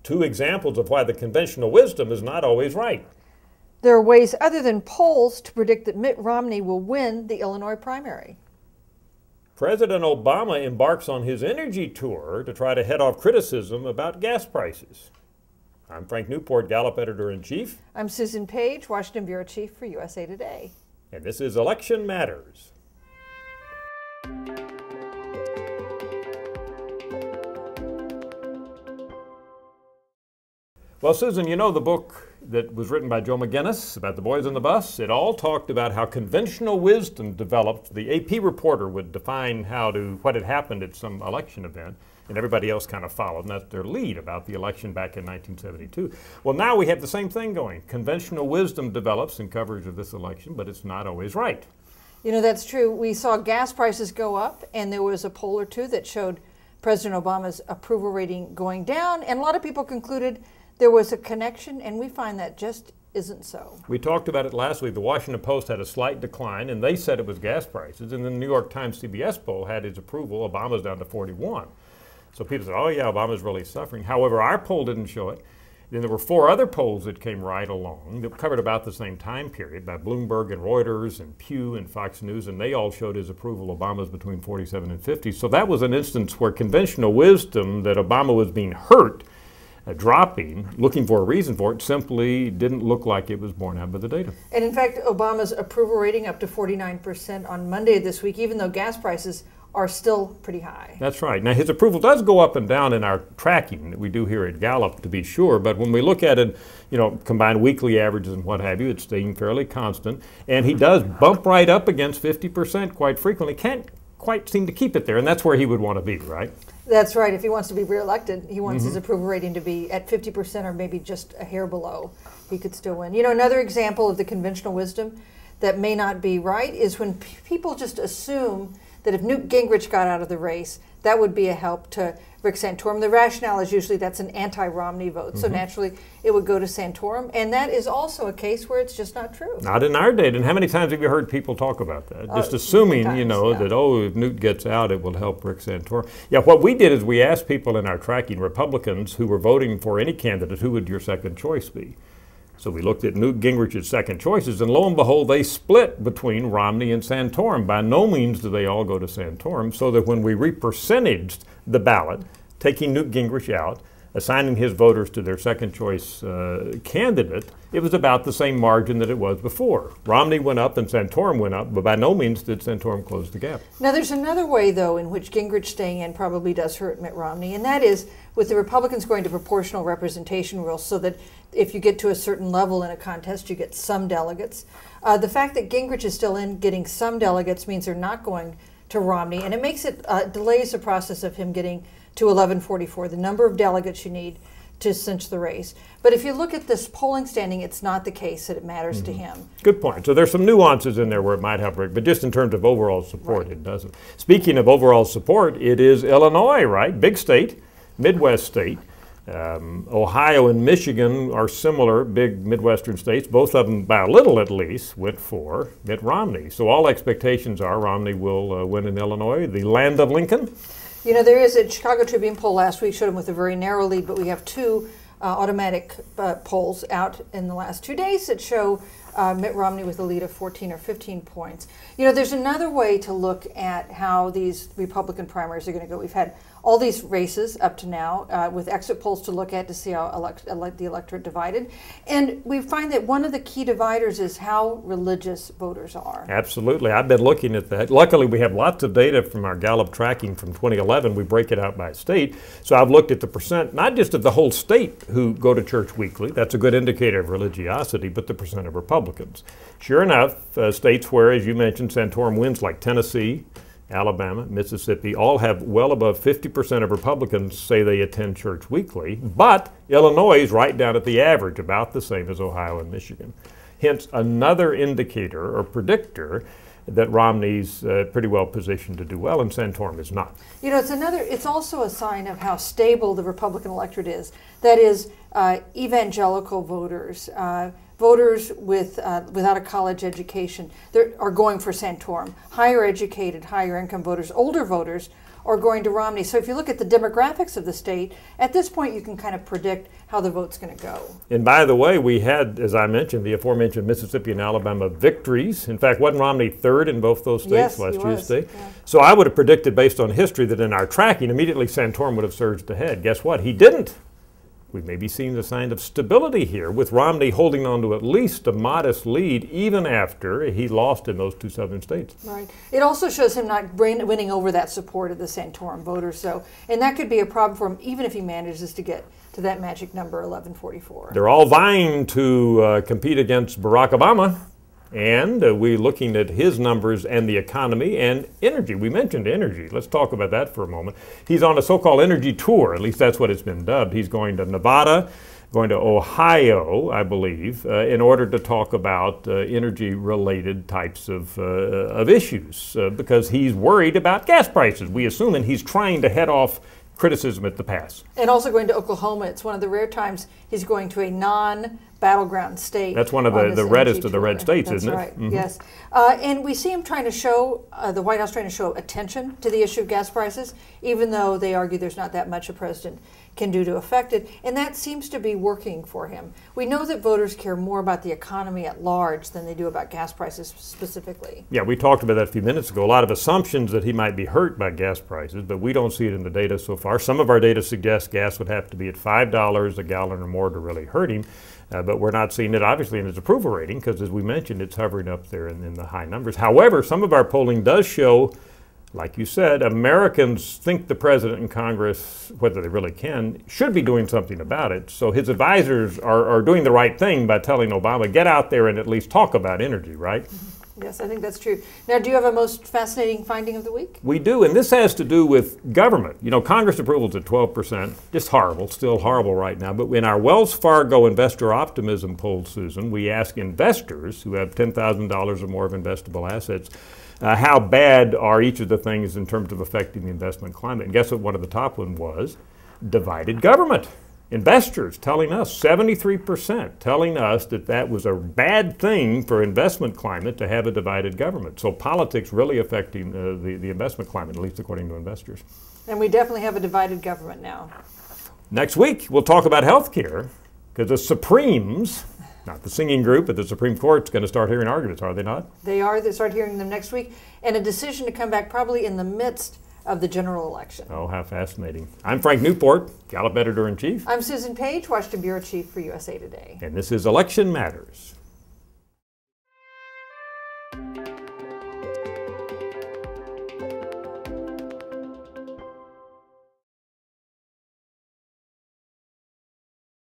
two examples of why the conventional wisdom is not always right. There are ways other than polls to predict that Mitt Romney will win the Illinois primary. President Obama embarks on his energy tour to try to head off criticism about gas prices. I'm Frank Newport, Gallup Editor-in-Chief. I'm Susan Page, Washington Bureau Chief for USA Today. And this is Election Matters. Well, Susan, you know the book that was written by Joe McGinnis about the boys on the bus? It all talked about how conventional wisdom developed. The AP reporter would define what had happened at some election event, and everybody else kind of followed, and that's their lead about the election back in 1972. Well, now we have the same thing going. Conventional wisdom develops in coverage of this election, but it's not always right. You know, that's true. We saw gas prices go up, and there was a poll or two that showed President Obama's approval rating going down, and a lot of people concluded there was a connection, and we find that just isn't so. We talked about it last week. The Washington Post had a slight decline, and they said it was gas prices. And then the New York Times CBS poll had his approval. Obama's down to 41. So people said, oh yeah, Obama's really suffering. However, our poll didn't show it. Then there were 4 other polls that came right along that covered about the same time period by Bloomberg and Reuters and Pew and Fox News, and they all showed his approval. Obama's between 47 and 50. So that was an instance where conventional wisdom that Obama was being hurt, dropping, looking for a reason for it, simply didn't look like it was borne out by the data. And in fact, Obama's approval rating up to 49% on Monday this week, even though gas prices are still pretty high. That's right. Now, his approval does go up and down in our tracking that we do here at Gallup, to be sure, but when we look at it, you know, combined weekly averages and what have you, it's staying fairly constant, and he does bump right up against 50% quite frequently. Can't quite seem to keep it there, and that's where he would want to be, right? That's right. If he wants to be reelected, he wants his approval rating to be at 50% or maybe just a hair below. He could still win. You know, another example of the conventional wisdom that may not be right is when people just assume that if Newt Gingrich got out of the race, that would be a help to Rick Santorum. The rationale is usually that's an anti-Romney vote, so naturally it would go to Santorum, and that is also a case where it's just not true. Not in our day. And how many times have you heard people talk about that? Just assuming, times, you know, that, oh, if Newt gets out, it will help Rick Santorum. Yeah, what we did is we asked people in our tracking, Republicans who were voting for any candidate, who would your second choice be? So we looked at Newt Gingrich's second choices, and lo and behold, they split between Romney and Santorum. By no means do they all go to Santorum, so that when we re-percentaged the ballot, taking Newt Gingrich out, assigning his voters to their second choice candidate, it was about the same margin that it was before. Romney went up and Santorum went up, but by no means did Santorum close the gap. Now there's another way, though, in which Gingrich staying in probably does hurt Mitt Romney, and that is with the Republicans going to proportional representation rules, so that if you get to a certain level in a contest, you get some delegates. The fact that Gingrich is still in getting some delegates means they're not going to Romney, and it makes it delays the process of him getting to 1144, the number of delegates you need to cinch the race. But if you look at this polling standing, it's not the case that it matters to him. Good point. So there's some nuances in there where it might help Rick, but just in terms of overall support, it doesn't. Speaking of overall support, it is Illinois, right? Big state, Midwest state. Ohio and Michigan are similar, big Midwestern states. Both of them, by a little at least, went for Mitt Romney. So all expectations are Romney will win in Illinois, the land of Lincoln. You know, there is a Chicago Tribune poll last week showed him with a very narrow lead, but we have 2 automatic polls out in the last 2 days that show Mitt Romney with a lead of 14 or 15 points. You know, there's another way to look at how these Republican primaries are going to go. We've had all these races up to now with exit polls to look at to see how the electorate divided. And we find that one of the key dividers is how religious voters are. Absolutely. I've been looking at that. Luckily, we have lots of data from our Gallup tracking from 2011. We break it out by state. So I've looked at the percent, not just of the whole state who go to church weekly. That's a good indicator of religiosity, but the percent of Republicans. Sure enough, states where, as you mentioned, Santorum wins, like Tennessee, Alabama, Mississippi, all have well above 50% of Republicans say they attend church weekly, but Illinois is right down at the average, about the same as Ohio and Michigan. Hence, another indicator or predictor that Romney's pretty well positioned to do well, and Santorum is not. You know, it's also a sign of how stable the Republican electorate is. That is, evangelical voters, voters without a college education, are going for Santorum. Higher educated, higher income voters, older voters or going to Romney. So if you look at the demographics of the state, at this point you can kind of predict how the vote's going to go. And by the way, we had, as I mentioned, the aforementioned Mississippi and Alabama victories. In fact, wasn't Romney third in both those states last Tuesday? Yeah. So I would have predicted, based on history, that in our tracking, immediately Santorum would have surged ahead. Guess what? He didn't. We may be seeing the sign of stability here, with Romney holding on to at least a modest lead even after he lost in those two southern states. Right. It also shows him not winning over that support of the Santorum voters. So, and that could be a problem for him, even if he manages to get to that magic number 1144. They're all vying to compete against Barack Obama. And we're looking at his numbers and the economy and energy. We mentioned energy. Let's talk about that for a moment. He's on a so-called energy tour. At least that's what it's been dubbed. He's going to Nevada, going to Ohio, I believe, in order to talk about energy-related types of issues because he's worried about gas prices, we assume, and he's trying to head off criticism at the pass. And also going to Oklahoma. It's one of the rare times he's going to a non-battleground state. That's one of the reddest of the red states, isn't it? That's right, yes. And we see him trying to show, the White House trying to show attention to the issue of gas prices, even though they argue there's not that much a president can do to affect it. And that seems to be working for him. We know that voters care more about the economy at large than they do about gas prices specifically. Yeah, we talked about that a few minutes ago. A lot of assumptions that he might be hurt by gas prices, but we don't see it in the data so far. Some of our data suggests gas would have to be at $5 a gallon or more to really hurt him. But we're not seeing it, obviously, in his approval rating, because, as we mentioned, it's hovering up there in the high numbers. However, some of our polling does show, like you said, Americans think the president and Congress, whether they really can, should be doing something about it. So his advisors are doing the right thing by telling Obama, get out there and at least talk about energy, right? Yes, I think that's true. Now, do you have a most fascinating finding of the week? We do, and this has to do with government. You know, Congress approval's at 12%, just horrible, still horrible right now. But in our Wells Fargo Investor Optimism poll, Susan, we ask investors who have $10,000 or more of investable assets, how bad are each of the things in terms of affecting the investment climate? And guess what one of the top one was? Divided government. Investors telling us, 73% telling us that that was a bad thing for investment climate to have a divided government. So politics really affecting the investment climate, at least according to investors. And we definitely have a divided government now. Next week, we'll talk about health care, because the Supremes, not the singing group, but the Supreme Court's going to start hearing arguments, are they not? They are. They start hearing them next week. And a decision to come back probably in the midst of the general election. Oh, how fascinating. I'm Frank Newport, Gallup Editor-in-Chief. I'm Susan Page, Washington Bureau Chief for USA Today. And this is Election Matters.